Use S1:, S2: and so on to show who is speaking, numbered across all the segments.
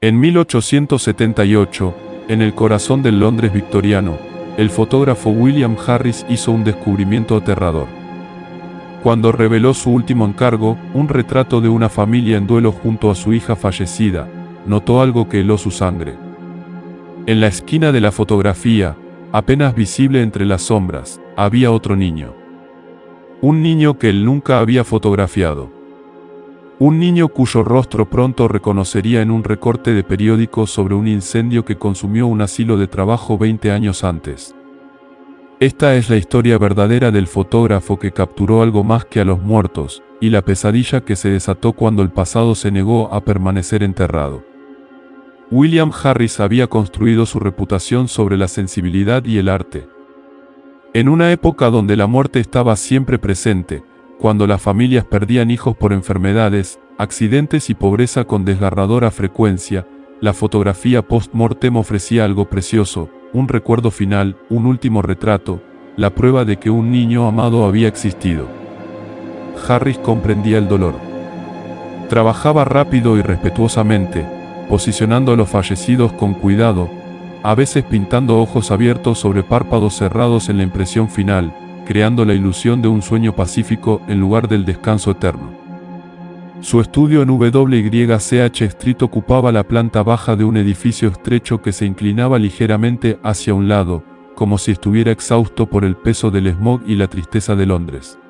S1: En 1878, en el corazón del Londres victoriano, el fotógrafo William Harris hizo un descubrimiento aterrador. Cuando reveló su último encargo, un retrato de una familia en duelo junto a su hija fallecida, notó algo que heló su sangre. En la esquina de la fotografía, apenas visible entre las sombras, había otro niño. Un niño que él nunca había fotografiado. Un niño cuyo rostro pronto reconocería en un recorte de periódico sobre un incendio que consumió un asilo de trabajo 20 años antes. Esta es la historia verdadera del fotógrafo que capturó algo más que a los muertos, y la pesadilla que se desató cuando el pasado se negó a permanecer enterrado. William Harris había construido su reputación sobre la sensibilidad y el arte. En una época donde la muerte estaba siempre presente, cuando las familias perdían hijos por enfermedades, accidentes y pobreza con desgarradora frecuencia, la fotografía post-mortem ofrecía algo precioso, un recuerdo final, un último retrato, la prueba de que un niño amado había existido. Harris comprendía el dolor. Trabajaba rápido y respetuosamente, posicionando a los fallecidos con cuidado, a veces pintando ojos abiertos sobre párpados cerrados en la impresión final, creando la ilusión de un sueño pacífico en lugar del descanso eterno. Su estudio en WYCH Street ocupaba la planta baja de un edificio estrecho que se inclinaba ligeramente hacia un lado, como si estuviera exhausto por el peso del smog y la tristeza de Londres.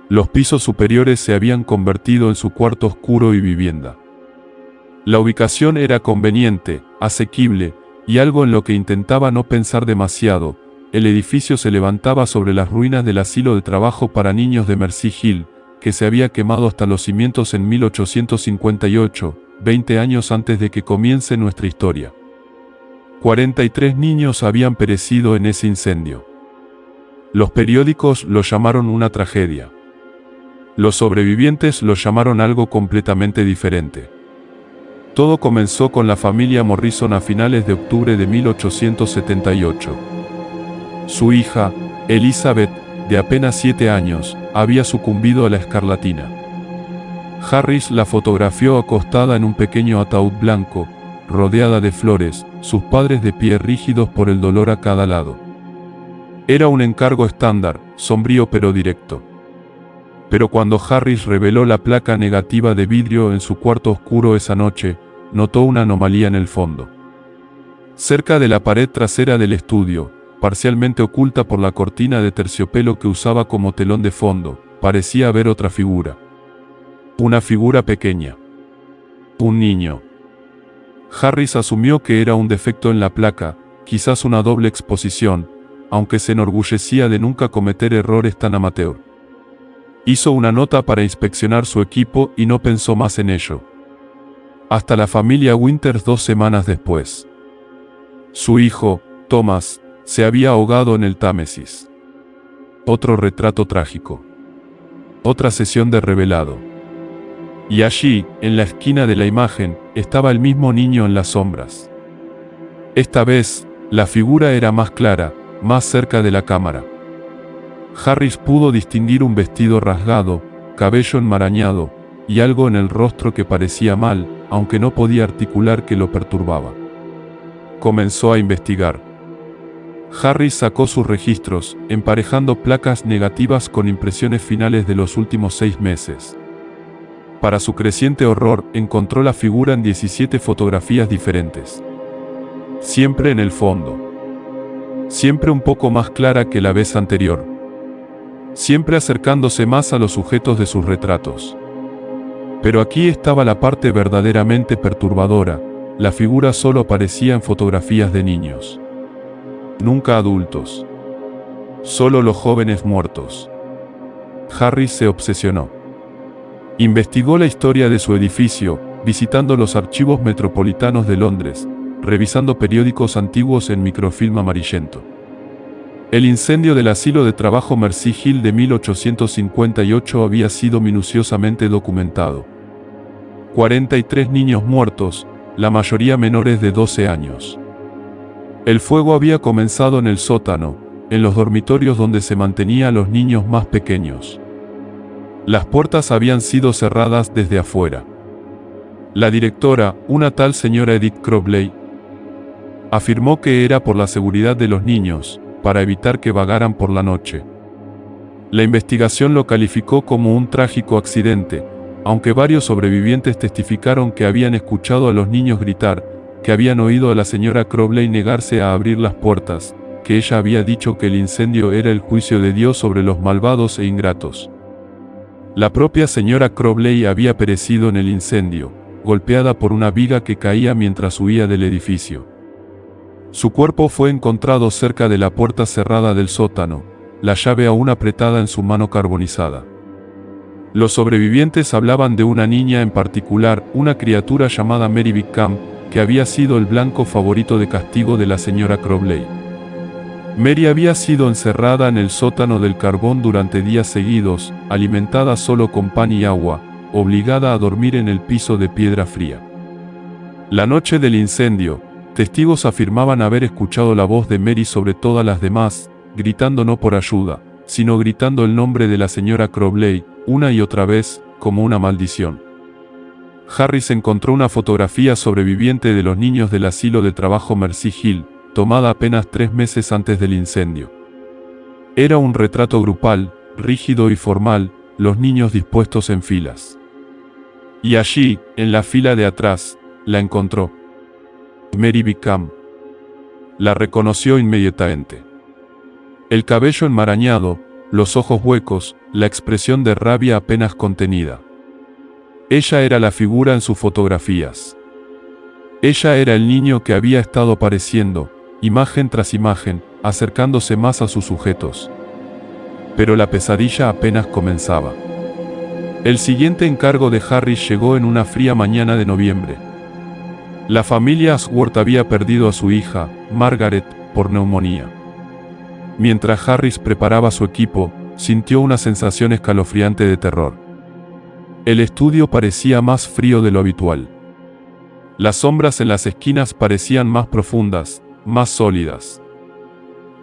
S1: Los pisos superiores se habían convertido en su cuarto oscuro y vivienda. La ubicación era conveniente, asequible, y algo en lo que intentaba no pensar demasiado. El edificio se levantaba sobre las ruinas del asilo de trabajo para niños de Mercy Hill, que se había quemado hasta los cimientos en 1858, 20 años antes de que comience nuestra historia. 43 niños habían perecido en ese incendio. Los periódicos lo llamaron una tragedia. Los sobrevivientes lo llamaron algo completamente diferente. Todo comenzó con la familia Morrison a finales de octubre de 1878. Su hija, Elizabeth, de apenas 7 años, había sucumbido a la escarlatina. Harris la fotografió acostada en un pequeño ataúd blanco, rodeada de flores, sus padres de pie rígidos por el dolor a cada lado. Era un encargo estándar, sombrío pero directo. Pero cuando Harris reveló la placa negativa de vidrio en su cuarto oscuro esa noche, notó una anomalía en el fondo. Cerca de la pared trasera del estudio, parcialmente oculta por la cortina de terciopelo que usaba como telón de fondo, parecía haber otra figura. Una figura pequeña. Un niño. Harris asumió que era un defecto en la placa, quizás una doble exposición, aunque se enorgullecía de nunca cometer errores tan amateur. Hizo una nota para inspeccionar su equipo y no pensó más en ello. Hasta la familia Winters 2 semanas después. Su hijo, Thomas, se había ahogado en el Támesis. Otro retrato trágico. Otra sesión de revelado. Y allí, en la esquina de la imagen, estaba el mismo niño en las sombras. Esta vez, la figura era más clara, más cerca de la cámara. Harris pudo distinguir un vestido rasgado, cabello enmarañado, y algo en el rostro que parecía mal, aunque no podía articular que lo perturbaba. Comenzó a investigar. Harris sacó sus registros, emparejando placas negativas con impresiones finales de los últimos 6 meses. Para su creciente horror, encontró la figura en 17 fotografías diferentes. Siempre en el fondo. Siempre un poco más clara que la vez anterior. Siempre acercándose más a los sujetos de sus retratos. Pero aquí estaba la parte verdaderamente perturbadora. La figura solo aparecía en fotografías de niños. Nunca adultos. Solo los jóvenes muertos. Harris se obsesionó. Investigó la historia de su edificio, visitando los archivos metropolitanos de Londres, revisando periódicos antiguos en microfilm amarillento. El incendio del asilo de trabajo Mercy Hill de 1858 había sido minuciosamente documentado. 43 niños muertos, la mayoría menores de 12 años. El fuego había comenzado en el sótano, en los dormitorios donde se mantenía a los niños más pequeños. Las puertas habían sido cerradas desde afuera. La directora, una tal señora Edith Crobley, afirmó que era por la seguridad de los niños, para evitar que vagaran por la noche. La investigación lo calificó como un trágico accidente, aunque varios sobrevivientes testificaron que habían escuchado a los niños gritar, que habían oído a la señora Crobley negarse a abrir las puertas, que ella había dicho que el incendio era el juicio de Dios sobre los malvados e ingratos. La propia señora Crobley había perecido en el incendio, golpeada por una viga que caía mientras huía del edificio. Su cuerpo fue encontrado cerca de la puerta cerrada del sótano, la llave aún apretada en su mano carbonizada. Los sobrevivientes hablaban de una niña en particular, una criatura llamada Mary Bickham, que había sido el blanco favorito de castigo de la señora Crobley. Mary había sido encerrada en el sótano del carbón durante días seguidos, alimentada solo con pan y agua, obligada a dormir en el piso de piedra fría. La noche del incendio, testigos afirmaban haber escuchado la voz de Mary sobre todas las demás, gritando no por ayuda, sino gritando el nombre de la señora Crobley, una y otra vez, como una maldición. Harris encontró una fotografía sobreviviente de los niños del asilo de trabajo Mercy Hill, tomada apenas 3 meses antes del incendio. Era un retrato grupal, rígido y formal, los niños dispuestos en filas. Y allí, en la fila de atrás, la encontró. Mary Bickham. La reconoció inmediatamente. El cabello enmarañado, los ojos huecos, la expresión de rabia apenas contenida. Ella era la figura en sus fotografías. Ella era el niño que había estado apareciendo, imagen tras imagen, acercándose más a sus sujetos. Pero la pesadilla apenas comenzaba. El siguiente encargo de Harris llegó en una fría mañana de noviembre. La familia Ashworth había perdido a su hija, Margaret, por neumonía. Mientras Harris preparaba su equipo, sintió una sensación escalofriante de terror. El estudio parecía más frío de lo habitual. Las sombras en las esquinas parecían más profundas, más sólidas.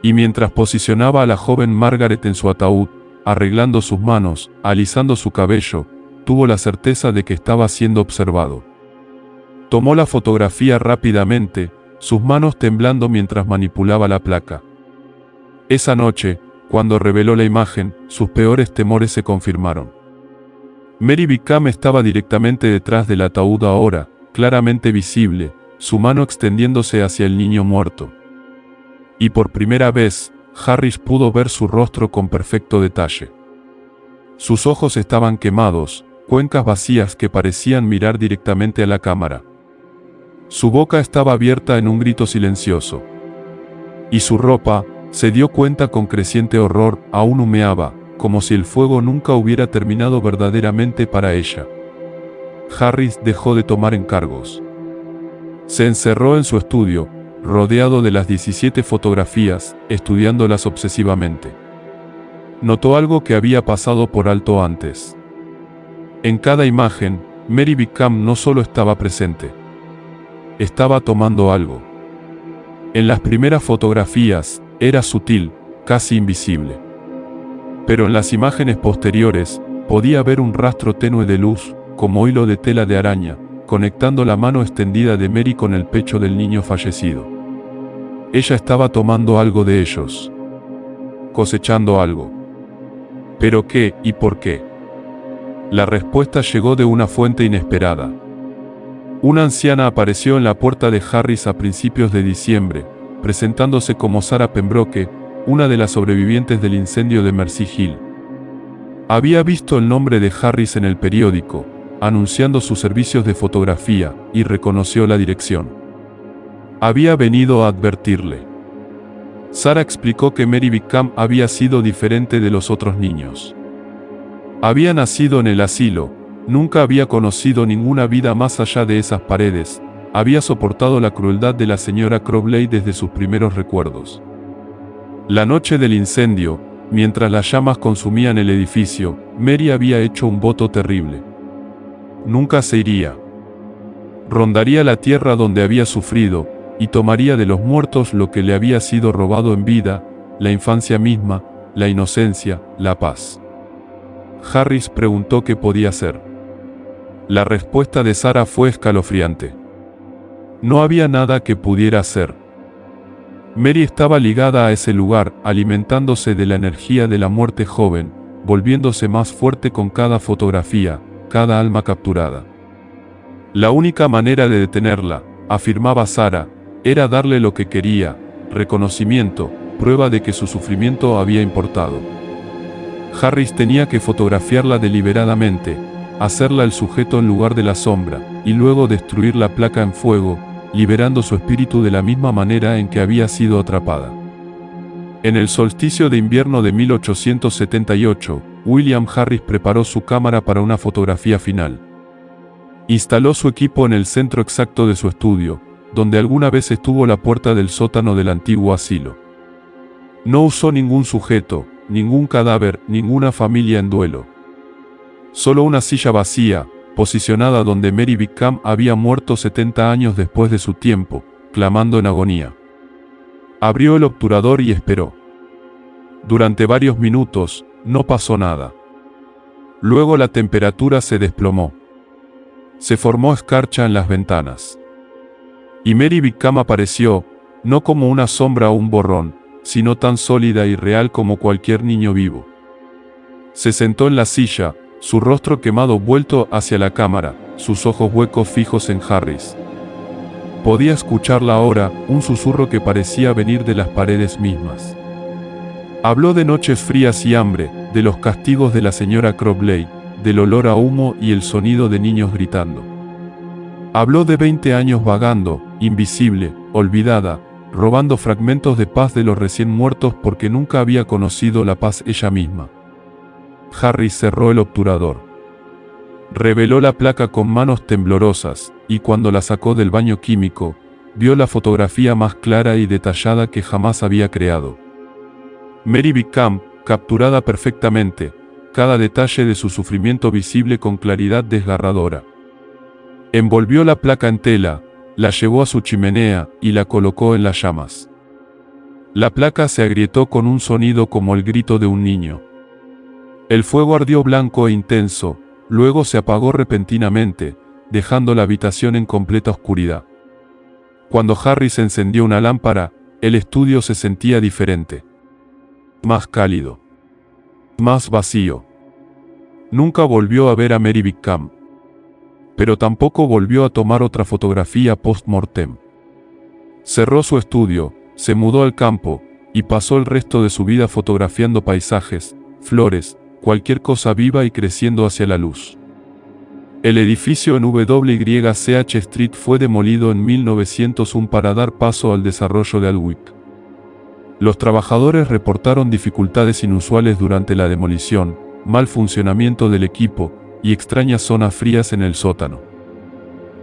S1: Y mientras posicionaba a la joven Margaret en su ataúd, arreglando sus manos, alisando su cabello, tuvo la certeza de que estaba siendo observado. Tomó la fotografía rápidamente, sus manos temblando mientras manipulaba la placa. Esa noche, cuando reveló la imagen, sus peores temores se confirmaron. Mary Bickham estaba directamente detrás del ataúd ahora, claramente visible, su mano extendiéndose hacia el niño muerto. Y por primera vez, Harris pudo ver su rostro con perfecto detalle. Sus ojos estaban quemados, cuencas vacías que parecían mirar directamente a la cámara. Su boca estaba abierta en un grito silencioso. Y su ropa, se dio cuenta con creciente horror, aún humeaba, como si el fuego nunca hubiera terminado verdaderamente para ella. Harris dejó de tomar encargos. Se encerró en su estudio, rodeado de las 17 fotografías, estudiándolas obsesivamente. Notó algo que había pasado por alto antes. En cada imagen, Mary Bickham no solo estaba presente. Estaba tomando algo. En las primeras fotografías, era sutil, casi invisible. Pero en las imágenes posteriores, podía ver un rastro tenue de luz, como hilo de tela de araña, conectando la mano extendida de Mary con el pecho del niño fallecido. Ella estaba tomando algo de ellos. Cosechando algo. ¿Pero qué y por qué? La respuesta llegó de una fuente inesperada. Una anciana apareció en la puerta de Harris a principios de diciembre, presentándose como Sarah Pembroke, una de las sobrevivientes del incendio de Mercy Hill. Había visto el nombre de Harris en el periódico, anunciando sus servicios de fotografía, y reconoció la dirección. Había venido a advertirle. Sarah explicó que Mary Bickham había sido diferente de los otros niños. Había nacido en el asilo, nunca había conocido ninguna vida más allá de esas paredes, había soportado la crueldad de la señora Crobley desde sus primeros recuerdos. La noche del incendio, mientras las llamas consumían el edificio, Mary había hecho un voto terrible. Nunca se iría. Rondaría la tierra donde había sufrido, y tomaría de los muertos lo que le había sido robado en vida, la infancia misma, la inocencia, la paz. Harris preguntó qué podía hacer. La respuesta de Sarah fue escalofriante. No había nada que pudiera hacer. Mary estaba ligada a ese lugar, alimentándose de la energía de la muerte joven, volviéndose más fuerte con cada fotografía, cada alma capturada. La única manera de detenerla, afirmaba Sarah, era darle lo que quería, reconocimiento, prueba de que su sufrimiento había importado. Harris tenía que fotografiarla deliberadamente, hacerla el sujeto en lugar de la sombra, y luego destruir la placa en fuego, liberando su espíritu de la misma manera en que había sido atrapada. En el solsticio de invierno de 1878, William Harris preparó su cámara para una fotografía final. Instaló su equipo en el centro exacto de su estudio, donde alguna vez estuvo la puerta del sótano del antiguo asilo. No usó ningún sujeto, ningún cadáver, ninguna familia en duelo. Solo una silla vacía, posicionada donde Mary Wickham había muerto 70 años después de su tiempo, clamando en agonía. Abrió el obturador y esperó. Durante varios minutos, no pasó nada. Luego la temperatura se desplomó. Se formó escarcha en las ventanas. Y Mary Wickham apareció, no como una sombra o un borrón, sino tan sólida y real como cualquier niño vivo. Se sentó en la silla, su rostro quemado vuelto hacia la cámara, sus ojos huecos fijos en Harris. Podía escucharla ahora, un susurro que parecía venir de las paredes mismas. Habló de noches frías y hambre, de los castigos de la señora Crobley, del olor a humo y el sonido de niños gritando. Habló de 20 años vagando, invisible, olvidada, robando fragmentos de paz de los recién muertos porque nunca había conocido la paz ella misma. Harris cerró el obturador. Reveló la placa con manos temblorosas, y cuando la sacó del baño químico, vio la fotografía más clara y detallada que jamás había creado. Mary Wickham, capturada perfectamente, cada detalle de su sufrimiento visible con claridad desgarradora. Envolvió la placa en tela, la llevó a su chimenea y la colocó en las llamas. La placa se agrietó con un sonido como el grito de un niño. El fuego ardió blanco e intenso, luego se apagó repentinamente, dejando la habitación en completa oscuridad. Cuando Harris encendió una lámpara, el estudio se sentía diferente. Más cálido. Más vacío. Nunca volvió a ver a Mary Wickham. Pero tampoco volvió a tomar otra fotografía post-mortem. Cerró su estudio, se mudó al campo, y pasó el resto de su vida fotografiando paisajes, flores, cualquier cosa viva y creciendo hacia la luz. El edificio en WYCH Street fue demolido en 1901 para dar paso al desarrollo de Alnwick. Los trabajadores reportaron dificultades inusuales durante la demolición, mal funcionamiento del equipo y extrañas zonas frías en el sótano.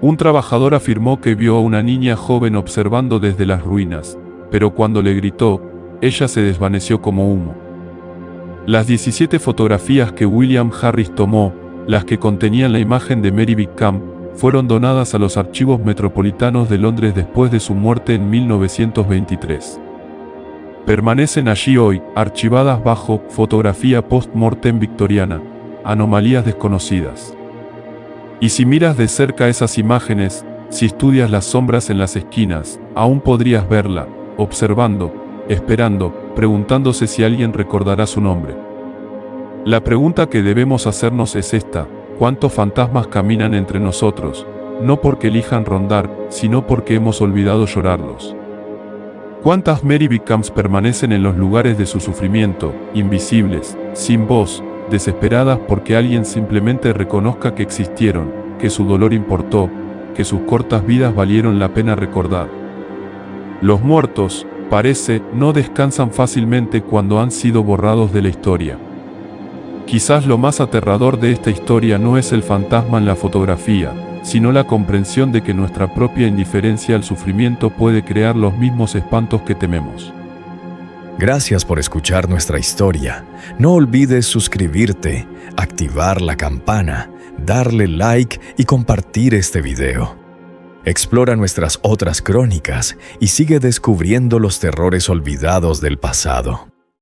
S1: Un trabajador afirmó que vio a una niña joven observando desde las ruinas, pero cuando le gritó, ella se desvaneció como humo. Las 17 fotografías que William Harris tomó, las que contenían la imagen de Mary Wickham, fueron donadas a los archivos metropolitanos de Londres después de su muerte en 1923. Permanecen allí hoy, archivadas bajo Fotografía post-mortem victoriana, anomalías desconocidas. Y si miras de cerca esas imágenes, si estudias las sombras en las esquinas, aún podrías verla, observando, esperando, preguntándose si alguien recordará su nombre. La pregunta que debemos hacernos es esta: ¿cuántos fantasmas caminan entre nosotros, no porque elijan rondar, sino porque hemos olvidado llorarlos? ¿Cuántas Mary Wickhams permanecen en los lugares de su sufrimiento, invisibles, sin voz, desesperadas porque alguien simplemente reconozca que existieron, que su dolor importó, que sus cortas vidas valieron la pena recordar? Los muertos, parece, no descansan fácilmente cuando han sido borrados de la historia. Quizás lo más aterrador de esta historia no es el fantasma en la fotografía, sino la comprensión de que nuestra propia indiferencia al sufrimiento puede crear los mismos espantos que tememos.
S2: Gracias por escuchar nuestra historia. No olvides suscribirte, activar la campana, darle like y compartir este video. Explora nuestras otras crónicas y sigue descubriendo los terrores olvidados del pasado.